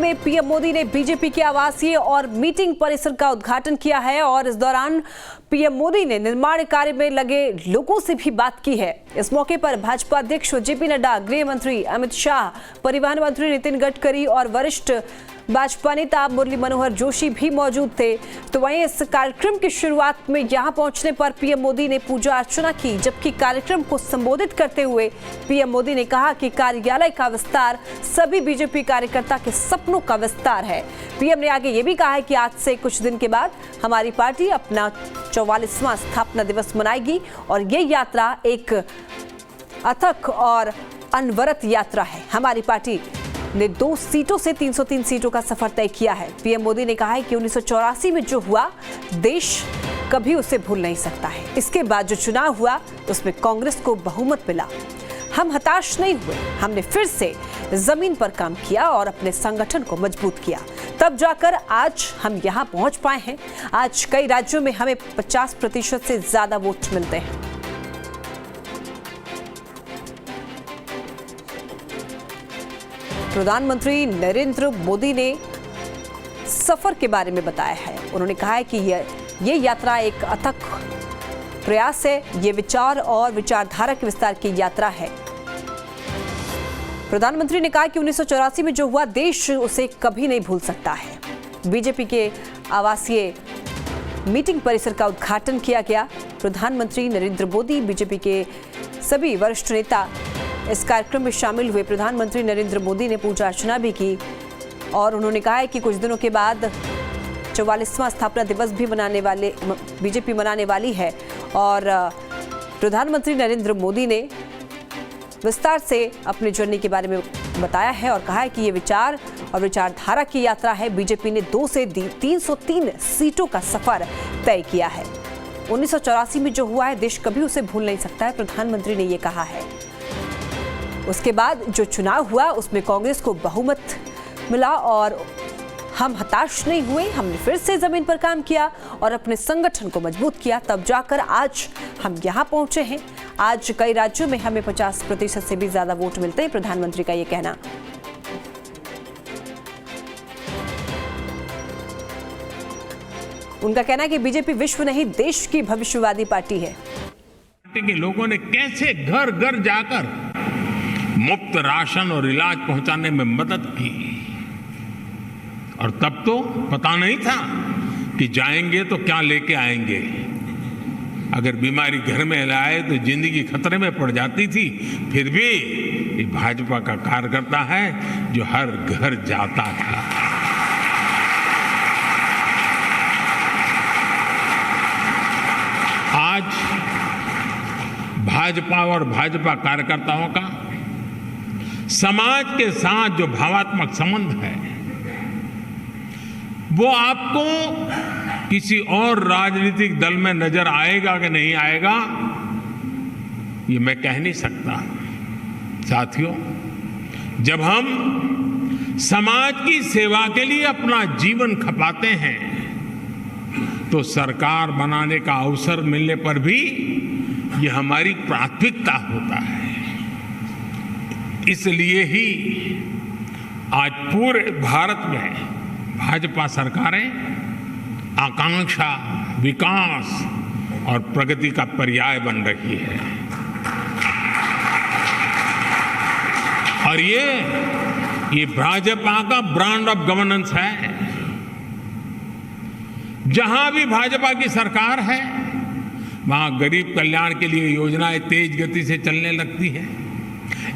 में पीएम मोदी ने बीजेपी के आवासीय और मीटिंग परिसर का उद्घाटन किया है और इस दौरान पीएम मोदी ने निर्माण कार्य में लगे लोगों से भी बात की है। इस मौके पर भाजपा अध्यक्ष जेपी नड्डा, गृह मंत्री अमित शाह, परिवहन मंत्री नितिन गडकरी और वरिष्ठ भाजपा नेता मुरली मनोहर जोशी भी मौजूद थे। तो वहीं इस कार्यक्रम की शुरुआत में यहां पहुंचने पर पीएम मोदी ने पूजा अर्चना की, जबकि कार्यक्रम को संबोधित करते हुए पीएम मोदी ने कहा कि कार्यालय का विस्तार सभी बीजेपी कार्यकर्ता के सपनों का विस्तार है। पीएम ने आगे ये भी कहा है कि आज से कुछ दिन के बाद हमारी पार्टी अपना 44वां स्थापना दिवस मनाएगी और ये यात्रा एक अथक और अनवरत यात्रा है। हमारी पार्टी ने 2 सीटों से 303 सीटों का सफर तय किया है। पीएम मोदी ने कहा है कि 1984 में जो हुआ देश कभी उसे भूल नहीं सकता है। इसके बाद जो चुनाव हुआ उसमें कांग्रेस को बहुमत मिला। हम हताश नहीं हुए, हमने फिर से जमीन पर काम किया और अपने संगठन को मजबूत किया, तब जाकर आज हम यहाँ पहुंच पाए हैं। आज कई राज्यों में हमें 50% से ज्यादा वोट मिलते हैं। प्रधानमंत्री नरेंद्र मोदी ने सफर के बारे में बताया है। उन्होंने कहा है कि ये यात्रा एक अथक प्रयास है, ये विचार और विचारधारा के विस्तार की यात्रा है। प्रधानमंत्री ने कहा कि 1984 में जो हुआ देश उसे कभी नहीं भूल सकता है। बीजेपी के आवासीय मीटिंग परिसर का उद्घाटन किया गया। प्रधानमंत्री नरेंद्र मोदी, बीजेपी के सभी वरिष्ठ नेता इस कार्यक्रम में शामिल हुए। प्रधानमंत्री नरेंद्र मोदी ने पूजा अर्चना भी की और उन्होंने कहा है कि कुछ दिनों के बाद 44वां स्थापना दिवस भी बीजेपी मनाने वाली है। और प्रधानमंत्री नरेंद्र मोदी ने विस्तार से अपने जर्नी के बारे में बताया है और कहा है कि ये विचार और विचारधारा की यात्रा है। बीजेपी ने 2 से 303 सीटों का सफर तय किया है। 1984 में जो हुआ है देश कभी उसे भूल नहीं सकता है, प्रधानमंत्री ने ये कहा है। उसके बाद जो चुनाव हुआ उसमें कांग्रेस को बहुमत मिला और हम हताश नहीं हुए, हमने फिर से जमीन पर काम किया और अपने संगठन को मजबूत किया, तब जाकर आज हम यहाँ पहुंचे हैं। आज कई राज्यों में हमें 50% से भी ज्यादा वोट मिलते हैं, प्रधानमंत्री का ये कहना। उनका कहना है कि बीजेपी विश्व नहीं देश की भविष्यवादी पार्टी है। पार्टी के लोगों ने कैसे घर घर जाकर मुफ्त राशन और इलाज पहुंचाने में मदद की, और तब तो पता नहीं था कि जाएंगे तो क्या लेके आएंगे। अगर बीमारी घर में लाए तो जिंदगी खतरे में पड़ जाती थी। फिर भी ये भाजपा का कार्यकर्ता है जो हर घर जाता था। आज भाजपा और भाजपा कार्यकर्ताओं का समाज के साथ जो भावात्मक संबंध है वो आपको किसी और राजनीतिक दल में नजर आएगा कि नहीं आएगा ये मैं कह नहीं सकता। साथियों, जब हम समाज की सेवा के लिए अपना जीवन खपाते हैं तो सरकार बनाने का अवसर मिलने पर भी ये हमारी प्राथमिकता होता है। इसलिए ही आज पूरे भारत में भाजपा सरकारें आकांक्षा, विकास और प्रगति का पर्याय बन रही है। और ये भाजपा का ब्रांड ऑफ गवर्नेंस है। जहां भी भाजपा की सरकार है वहां गरीब कल्याण के लिए योजनाएं तेज गति से चलने लगती है।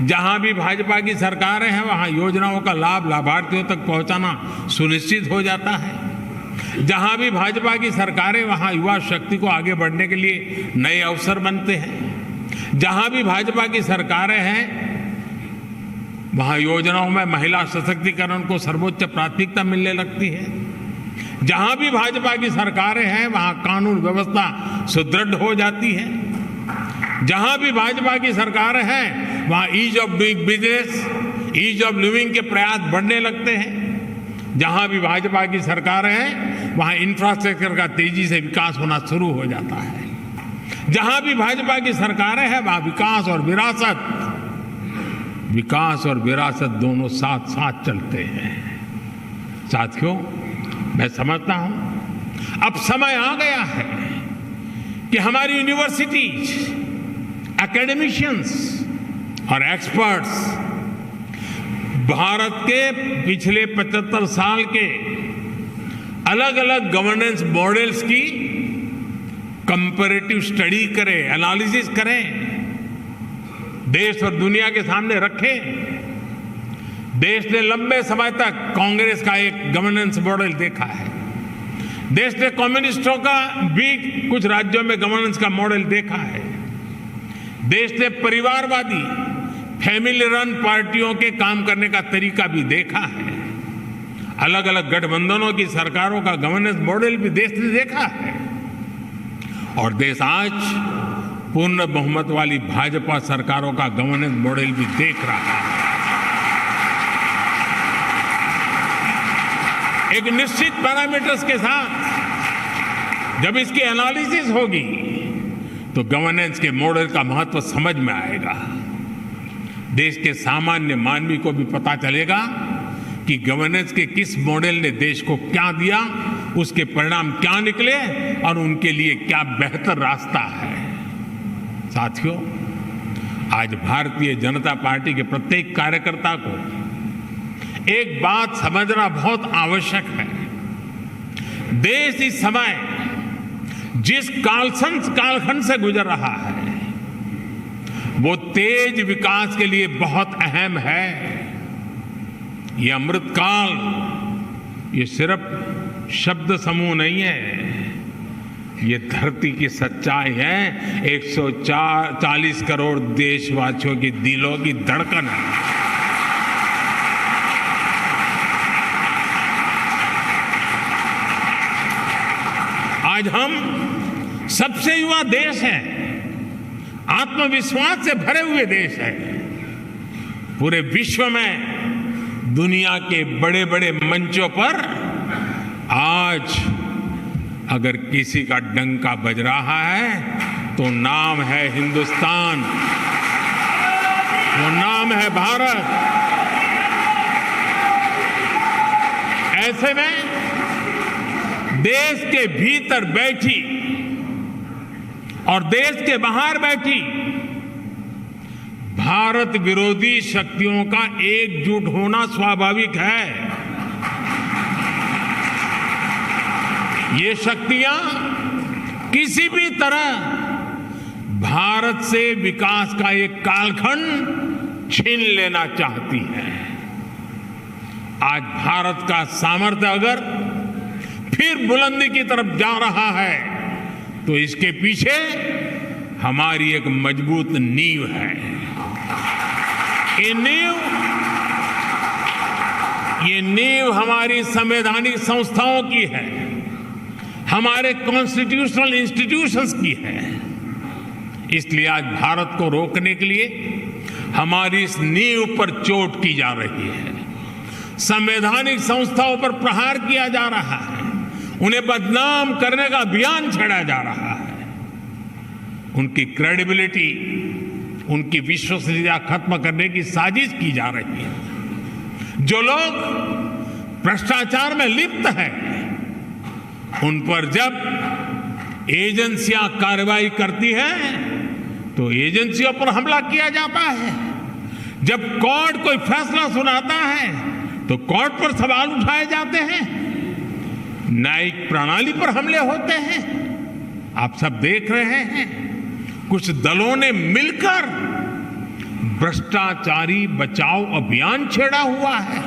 जहां भी भाजपा की सरकारें हैं वहां योजनाओं का लाभ लाभार्थियों तक पहुंचाना सुनिश्चित हो जाता है। जहां भी भाजपा की सरकारें वहां युवा शक्ति को आगे बढ़ने के लिए नए अवसर बनते हैं। जहां भी भाजपा की सरकारें हैं वहां योजनाओं में महिला सशक्तिकरण को सर्वोच्च प्राथमिकता मिलने लगती है। जहां भी भाजपा की सरकारें हैं वहां कानून व्यवस्था सुदृढ़ हो जाती है। जहां भी भाजपा की सरकारें हैं वहां ease of doing business, ease of living के प्रयास बढ़ने लगते हैं। जहां भी भाजपा की सरकारें हैं वहां इंफ्रास्ट्रक्चर का तेजी से विकास होना शुरू हो जाता है। जहां भी भाजपा की सरकारें हैं वहां विकास और विरासत दोनों साथ साथ चलते हैं। साथियों, मैं समझता हूं अब समय आ गया है कि हमारी यूनिवर्सिटीज, एकेडमिशियंस और एक्सपर्ट्स भारत के पिछले 75 साल के अलग अलग गवर्नेंस मॉडल्स की कंपैरेटिव स्टडी करें, एनालिसिस करें, देश और दुनिया के सामने रखें। देश ने लंबे समय तक कांग्रेस का एक गवर्नेंस मॉडल देखा है। देश ने कम्युनिस्टों का भी कुछ राज्यों में गवर्नेंस का मॉडल देखा है। देश ने परिवारवादी, फैमिली रन पार्टियों के काम करने का तरीका भी देखा है। अलग अलग गठबंधनों की सरकारों का गवर्नेंस मॉडल भी देश ने देखा है। और देश आज पूर्ण बहुमत वाली भाजपा सरकारों का गवर्नेंस मॉडल भी देख रहा है। एक निश्चित पैरामीटर्स के साथ जब इसकी एनालिसिस होगी तो गवर्नेंस के मॉडल का महत्व समझ में आएगा। देश के सामान्य मानवी को भी पता चलेगा कि गवर्नेंस के किस मॉडल ने देश को क्या दिया, उसके परिणाम क्या निकले और उनके लिए क्या बेहतर रास्ता है। साथियों, आज भारतीय जनता पार्टी के प्रत्येक कार्यकर्ता को एक बात समझना बहुत आवश्यक है। देश इस समय जिस कालखंड से गुजर रहा है वो तेज विकास के लिए बहुत अहम है। ये अमृतकाल ये सिर्फ शब्द समूह नहीं है, ये धरती की सच्चाई है। 140 करोड़ देशवासियों की दिलों की धड़कन है। आज हम सबसे युवा देश हैं, आत्मविश्वास से भरे हुए देश है। पूरे विश्व में दुनिया के बड़े बड़े मंचों पर आज अगर किसी का डंका बज रहा है तो नाम है हिंदुस्तान, वो नाम है भारत। ऐसे में देश के भीतर बैठी और देश के बाहर बैठी भारत विरोधी शक्तियों का एकजुट होना स्वाभाविक है। ये शक्तियां किसी भी तरह भारत से विकास का एक कालखंड छीन लेना चाहती हैं। आज भारत का सामर्थ्य अगर फिर बुलंदी की तरफ जा रहा है तो इसके पीछे हमारी एक मजबूत नींव है। ये नींव हमारी संवैधानिक संस्थाओं की है, हमारे कॉन्स्टिट्यूशनल इंस्टीट्यूशंस की है। इसलिए आज भारत को रोकने के लिए हमारी इस नींव पर चोट की जा रही है, संवैधानिक संस्थाओं पर प्रहार किया जा रहा है, उन्हें बदनाम करने का अभियान छेड़ा जा रहा है। उनकी क्रेडिबिलिटी, उनकी विश्वसनीयता खत्म करने की साजिश की जा रही है। जो लोग भ्रष्टाचार में लिप्त हैं उन पर जब एजेंसियां कार्रवाई करती हैं तो एजेंसियों पर हमला किया जाता है। जब कोर्ट कोई फैसला सुनाता है तो कोर्ट पर सवाल उठाए जाते हैं, न्यायिक प्रणाली पर हमले होते हैं। आप सब देख रहे हैं कुछ दलों ने मिलकर भ्रष्टाचारी बचाओ अभियान छेड़ा हुआ है।